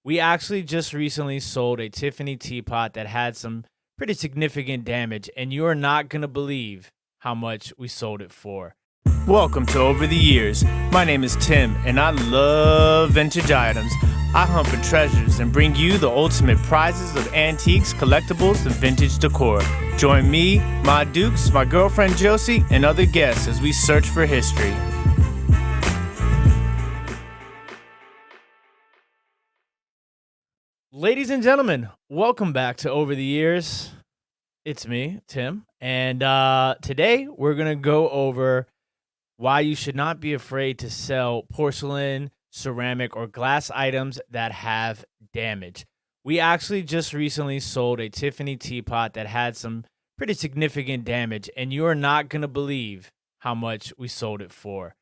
We actually just recently sold a Tiffany teapot that had some pretty significant damage, and you are not going to believe how much we sold it for. Welcome to Over the Years. My name is Tim, and I love vintage items. I hunt for treasures and bring you the ultimate prizes of antiques, collectibles, and vintage decor. Join me, my dukes, my girlfriend Josie, and other guests as we search for history. Ladies and gentlemen, welcome back to Over the Years. It's me, Tim, and today we're going to go over why you should not be afraid to sell porcelain, ceramic, or glass items that have damage. We actually just recently sold a Tiffany teapot that had some pretty significant damage, and you are not going to believe how much we sold it for.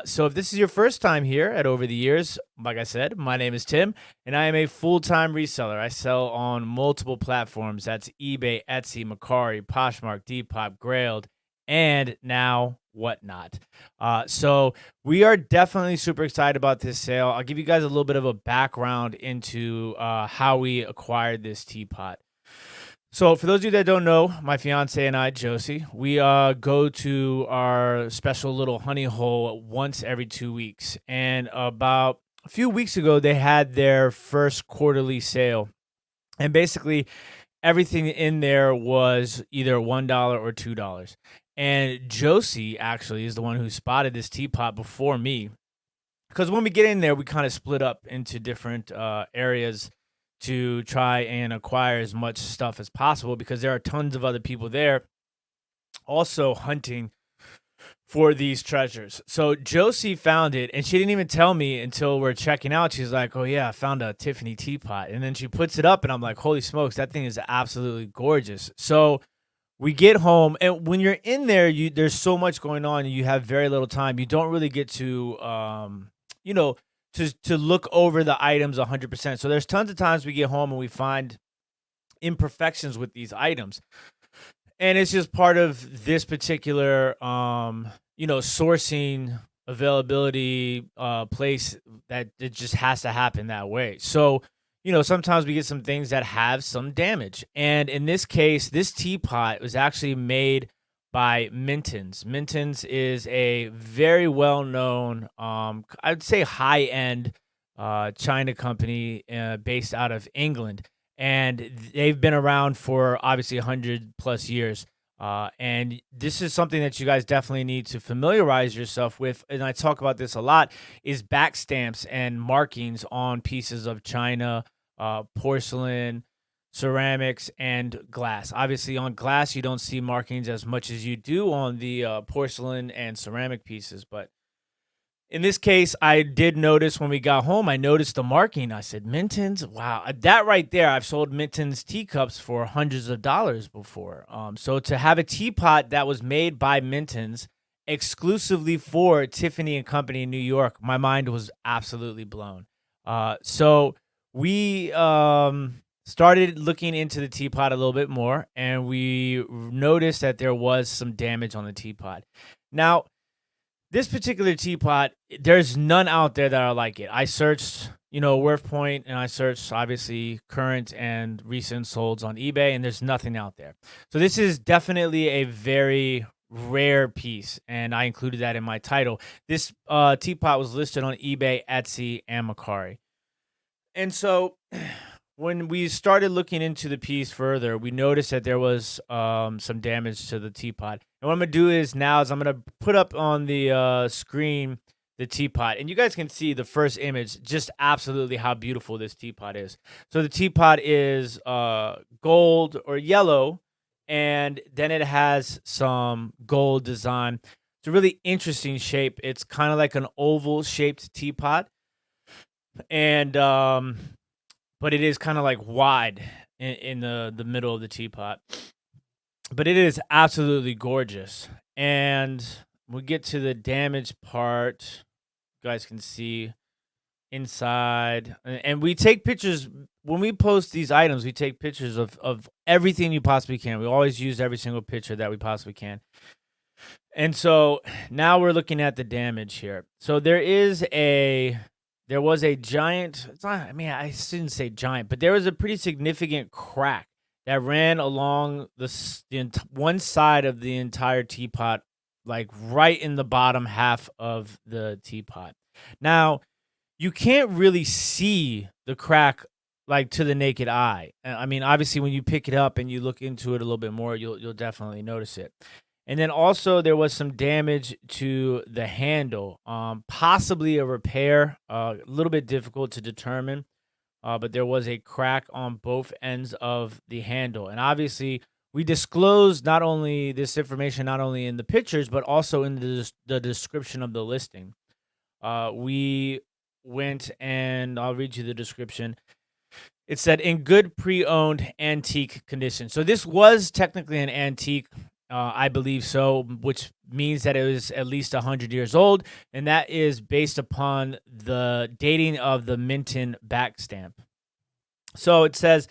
So if this is your first time here at Over the Years, like I said, my name is Tim, and I am a full-time reseller. I sell on multiple platforms. That's eBay, Etsy, Mercari, Poshmark, Depop, Grailed, and now Whatnot. So we are definitely super excited about this sale. I'll give you guys a little bit of a background into how we acquired this teapot. So for those of you that don't know, my fiance and I, Josie, we go to our special little honey hole once every 2 weeks. And about a few weeks ago, they had their first quarterly sale. And basically, everything in there was either $1 or $2. And Josie actually is the one who spotted this teapot before me. Because when we get in there, we kind of split up into different areas to try and acquire as much stuff as possible, because there are tons of other people there also hunting for these treasures. So Josie found it, and she didn't even tell me until we're checking out. She's like, oh yeah, I found a Tiffany teapot. And then she puts it up, and I'm like, holy smokes, that thing is absolutely gorgeous. So we get home, and when you're in there, there's so much going on, and you have very little time. You don't really get to, to look over the items 100%. So there's tons of times we get home and we find imperfections with these items. And it's just part of this particular, sourcing availability place that it just has to happen that way. So, sometimes we get some things that have some damage. And in this case, this teapot was actually made by Minton's. Minton's is a very well-known, I'd say high-end China company based out of England. And they've been around for obviously 100 plus years. And this is something that you guys definitely need to familiarize yourself with. And I talk about this a lot, is back stamps and markings on pieces of china, porcelain, ceramics, and glass. Obviously on glass, you don't see markings as much as you do on the porcelain and ceramic pieces. But in this case, I did notice when we got home, I noticed the marking. I said, Minton's? Wow. That right there, I've sold Minton's teacups for hundreds of dollars before. So to have a teapot that was made by Minton's exclusively for Tiffany and Company in New York, my mind was absolutely blown. So we started looking into the teapot a little bit more, and we noticed that there was some damage on the teapot. Now, this particular teapot, there's none out there that are like it. I searched, Worth Point, and I searched, obviously, current and recent solds on eBay, and there's nothing out there. So this is definitely a very rare piece, and I included that in my title. This teapot was listed on eBay, Etsy, and Mercari. And so when we started looking into the piece further, we noticed that there was some damage to the teapot. And what I'm going to do is I'm going to put up on the screen the teapot. And you guys can see the first image, just absolutely how beautiful this teapot is. So the teapot is gold or yellow, and then it has some gold design. It's a really interesting shape. It's kind of like an oval-shaped teapot. And but it is kind of like wide in the middle of the teapot. But it is absolutely gorgeous. And we get to the damage part. You guys can see inside. And we take pictures. When we post these items, we take pictures of everything you possibly can. We always use every single picture that we possibly can. And so now we're looking at the damage here. So there is there was a giant, it's not, I mean, I shouldn't say giant, but there was a pretty significant crack that ran along one side of the entire teapot, like right in the bottom half of the teapot. Now, you can't really see the crack like to the naked eye. I mean, obviously, when you pick it up and you look into it a little bit more, you'll definitely notice it. And then also there was some damage to the handle, possibly a repair, a little bit difficult to determine, but there was a crack on both ends of the handle. And obviously, we disclosed not only this information, not only in the pictures, but also in the description of the listing. We went and I'll read you the description. It said in good pre-owned antique condition. So this was technically an antique, I believe so, which means that it was at least 100 years old, and that is based upon the dating of the Minton back stamp. So it says,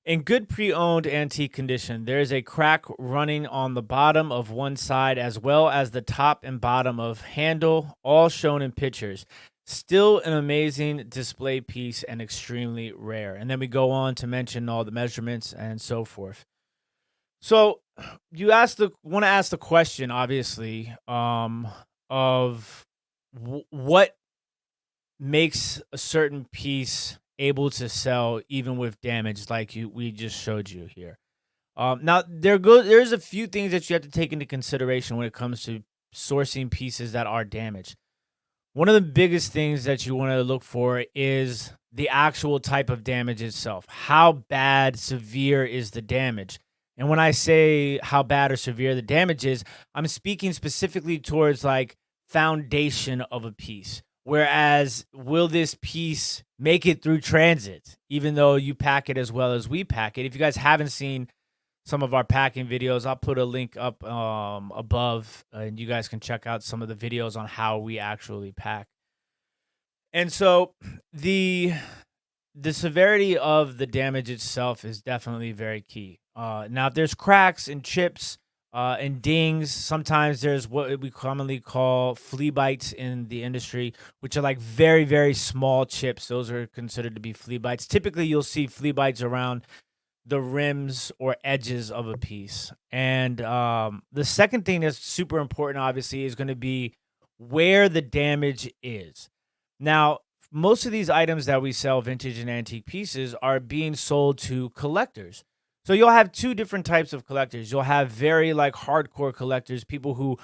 in good pre-owned antique condition, there is a crack running on the bottom of one side as well as the top and bottom of handle, all shown in pictures. Still an amazing display piece and extremely rare. And then we go on to mention all the measurements and so forth. So you want to ask the question, obviously, of what makes a certain piece able to sell even with damage, like we just showed you here. Now there's a few things that you have to take into consideration when it comes to sourcing pieces that are damaged. One of the biggest things that you want to look for is the actual type of damage itself. How bad, severe is the damage? And when I say how bad or severe the damage is, I'm speaking specifically towards like foundation of a piece. Whereas, will this piece make it through transit, even though you pack it as well as we pack it? If you guys haven't seen some of our packing videos, I'll put a link up above, and you guys can check out some of the videos on how we actually pack. And so the severity of the damage itself is definitely very key. Now, if there's cracks and chips and dings, sometimes there's what we commonly call flea bites in the industry, which are like very, very small chips. Those are considered to be flea bites. Typically, you'll see flea bites around the rims or edges of a piece. And the second thing that's super important, obviously, is going to be where the damage is. Now, most of these items that we sell, vintage and antique pieces, are being sold to collectors. So you'll have two different types of collectors. You'll have very like hardcore collectors, people who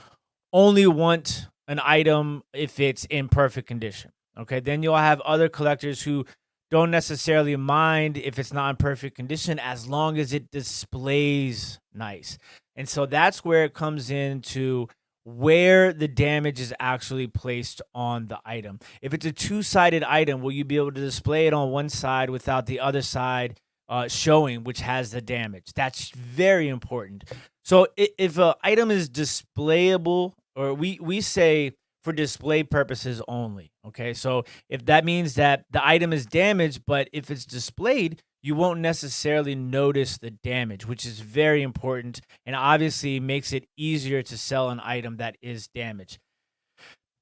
only want an item if it's in perfect condition. Okay, then you'll have other collectors who don't necessarily mind if it's not in perfect condition as long as it displays nice. And so that's where it comes into where the damage is actually placed on the item. If it's a two-sided item, will you be able to display it on one side without the other side showing, which has the damage? That's very important. So if an item is displayable, or we say for display purposes only, okay? So if that means that the item is damaged, but if it's displayed, you won't necessarily notice the damage, which is very important and obviously makes it easier to sell an item that is damaged.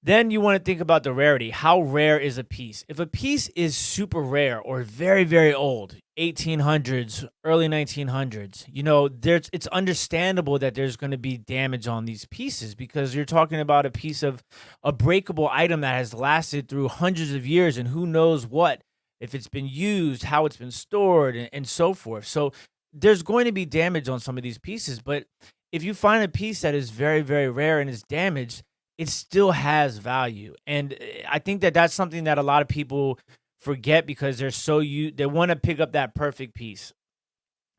Then you want to think about the rarity. How rare is a piece? If a piece is super rare or very, very old, 1800s, early 1900s, it's understandable that there's going to be damage on these pieces because you're talking about a piece of a breakable item that has lasted through hundreds of years and who knows what, if it's been used, how it's been stored, and so forth. So there's going to be damage on some of these pieces, but if you find a piece that is very, very rare and is damaged, it still has value. And I think that that's something that a lot of people forget because they want to pick up that perfect piece.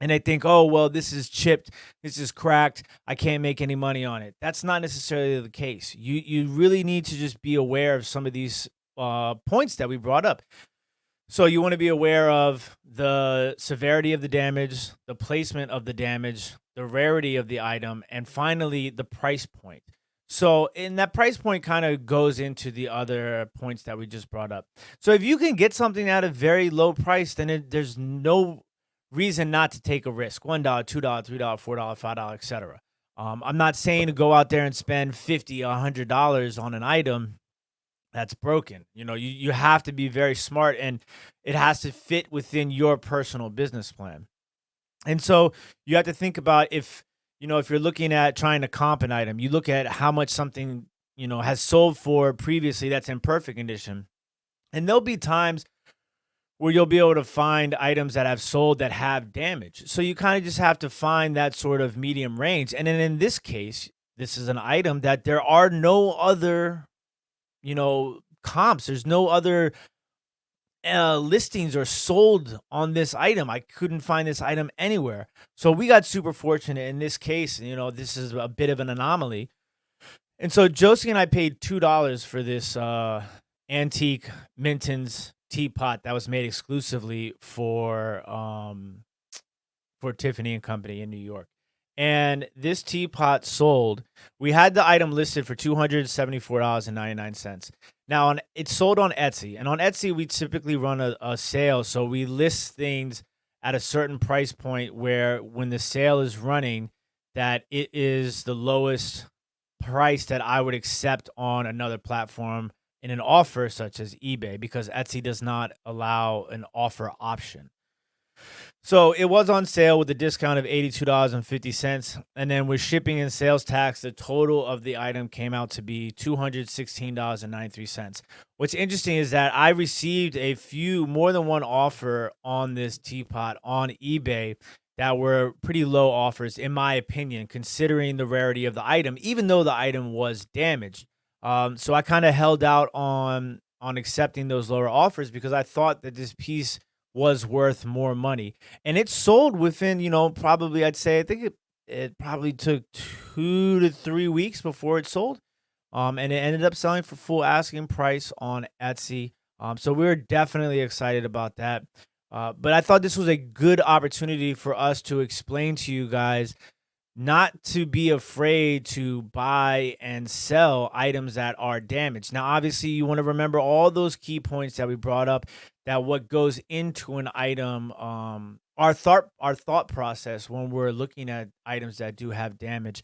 And they think, oh, well, this is chipped, this is cracked, I can't make any money on it. That's not necessarily the case. You really need to just be aware of some of these points that we brought up. So you want to be aware of the severity of the damage, the placement of the damage, the rarity of the item, and finally, the price point. So, and that price point kind of goes into the other points that we just brought up. So if you can get something at a very low price, then there's no reason not to take a risk. $1, $2, $3, $4, $5, etc. I'm not saying to go out there and spend $50, $100 on an item that's broken. You have to be very smart, and it has to fit within your personal business plan. And so you have to think about, if you're looking at trying to comp an item, you look at how much something, has sold for previously that's in perfect condition. And there'll be times where you'll be able to find items that have sold that have damage. So you kind of just have to find that sort of medium range. And then in this case, this is an item that there are no other, comps. There's no other listings or sold on this item. I couldn't find this item anywhere. So we got super fortunate in this case. This is a bit of an anomaly. And so Josie and I paid $2 for this antique Minton's teapot that was made exclusively for Tiffany and Company in New York. And this teapot sold. We had the item listed for $274.99. Now, it's sold on Etsy. And on Etsy, we typically run a sale. So we list things at a certain price point where when the sale is running, that it is the lowest price that I would accept on another platform in an offer such as eBay, because Etsy does not allow an offer option. So it was on sale with a discount of $82.50. And then with shipping and sales tax, the total of the item came out to be $216.93. What's interesting is that I received more than one offer on this teapot on eBay that were pretty low offers, in my opinion, considering the rarity of the item, even though the item was damaged. So I kind of held out on accepting those lower offers because I thought that this piece was worth more money. And it sold within, probably, I think it probably took 2 to 3 weeks before it sold. And it ended up selling for full asking price on Etsy. So we were definitely excited about that. But I thought this was a good opportunity for us to explain to you guys not to be afraid to buy and sell items that are damaged. Now, obviously, you want to remember all those key points that we brought up, that what goes into an item, our thought process when we're looking at items that do have damage.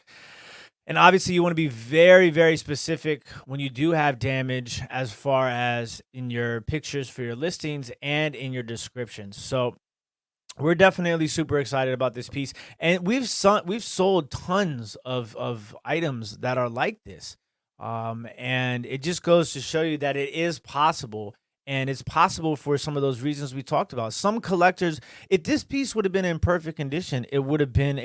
And obviously, you want to be very, very specific when you do have damage, as far as in your pictures for your listings and in your descriptions. So we're definitely super excited about this piece, and we've sold tons of items that are like this, and it just goes to show you that it is possible, and it's possible for some of those reasons we talked about. Some collectors, if this piece would have been in perfect condition, it would have been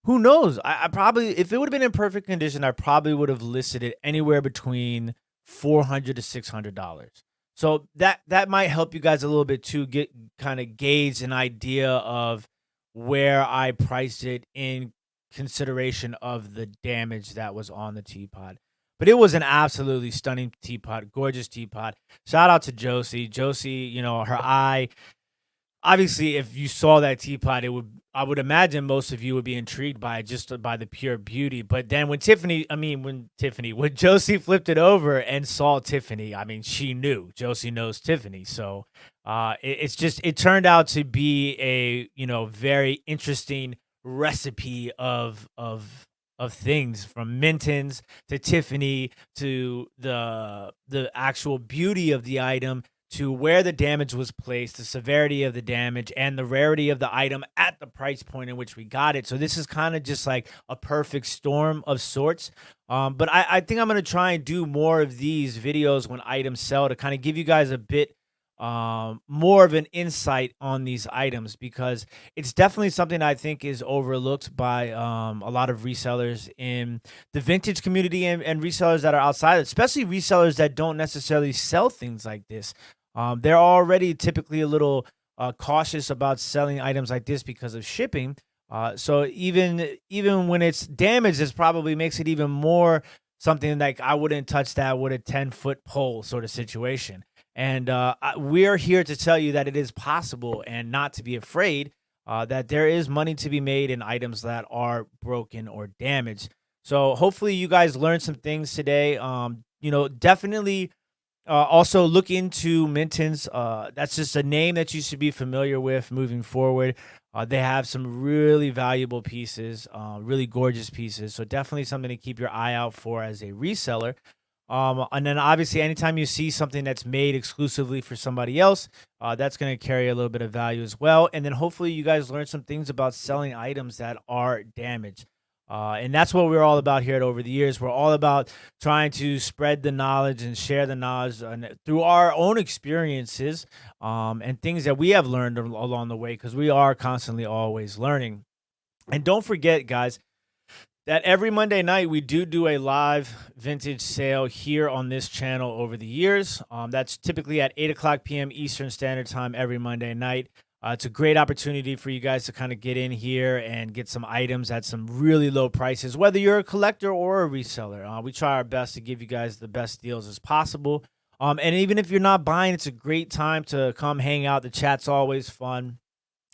who knows? I probably, if it would have been in perfect condition, I probably would have listed it anywhere between $400 to $600. So that might help you guys a little bit to get kind of gauge an idea of where I priced it in consideration of the damage that was on the teapot. But it was an absolutely stunning teapot, gorgeous teapot. Shout out to Josie. Josie, her eye. Obviously, if you saw that teapot, I would imagine most of you would be intrigued by it just by the pure beauty. But then when Josie flipped it over and saw Tiffany, she knew. Josie knows Tiffany. So it turned out to be a, very interesting recipe of things, from Minton's to Tiffany to the actual beauty of the item, to where the damage was placed, the severity of the damage, and the rarity of the item at the price point in which we got it. So this is kind of just like a perfect storm of sorts. But I think I'm going to try and do more of these videos when items sell, to kind of give you guys a bit more of an insight on these items, because it's definitely something I think is overlooked by a lot of resellers in the vintage community, and resellers that are outside, especially resellers that don't necessarily sell things like this. They're already typically a little cautious about selling items like this because of shipping. So even when it's damaged, this probably makes it even more something like, I wouldn't touch that with a 10-foot pole sort of situation. And we're here to tell you that it is possible, and not to be afraid, that there is money to be made in items that are broken or damaged. So hopefully you guys learned some things today. Definitely also look into Minton's. That's just a name that you should be familiar with moving forward. They have some really valuable pieces, really gorgeous pieces. So definitely something to keep your eye out for as a reseller. And then obviously, anytime you see something that's made exclusively for somebody else, that's going to carry a little bit of value as well. And then hopefully, you guys learn some things about selling items that are damaged. And that's what we're all about here at Over the Years. We're all about trying to spread the knowledge and share the knowledge through our own experiences and things that we have learned along the way, because we are constantly always learning. And don't forget, guys, that every Monday night we do a live vintage sale here on this channel Over the Years. That's typically at 8 o'clock p.m. Eastern Standard Time every Monday night. It's a great opportunity for you guys to kind of get in here and get some items at some really low prices, whether you're a collector or a reseller. We try our best to give you guys the best deals as possible. And even if you're not buying, it's a great time to come hang out. The chat's always fun.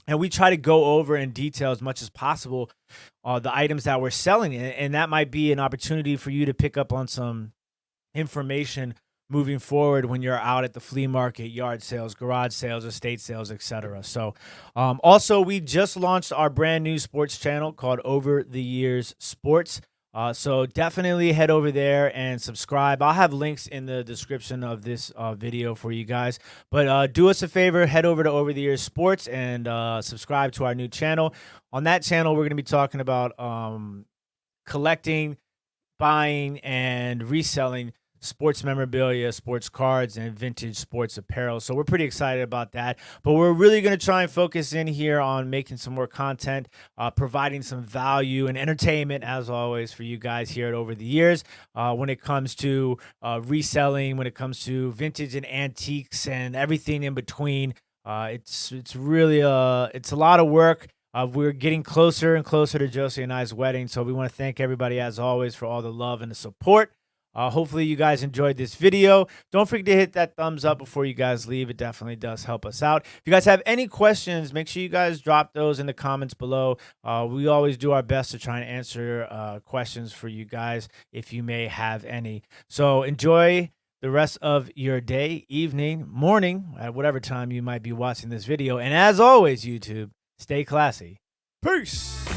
And we try to go over in detail as much as possible the items that we're selling. And that might be an opportunity for you to pick up on some information moving forward when you're out at the flea market, yard sales, garage sales, estate sales, etc. So also, we just launched our brand new sports channel called Over the Years Sports. So definitely head over there and subscribe. I'll have links in the description of this video for you guys. But do us a favor, head over to Over the Years Sports and subscribe to our new channel. On that channel, we're going to be talking about collecting, buying, and reselling sports memorabilia, sports cards, and vintage sports apparel. So we're pretty excited about that. But we're really going to try and focus in here on making some more content, providing some value and entertainment, as always, for you guys here at Over the Years. When it comes to reselling, when it comes to vintage and antiques and everything in between, it's really it's a lot of work. We're getting closer and closer to Josie and I's wedding, so we want to thank everybody, as always, for all the love and the support. Hopefully you guys enjoyed this video. Don't forget to hit that thumbs up before you guys leave. It definitely does help us out. If you guys have any questions, make sure you guys drop those in the comments below. We always do our best to try and answer questions for you guys if you may have any. So enjoy the rest of your day, evening, morning, at whatever time you might be watching this video. And as always, YouTube, stay classy. Peace.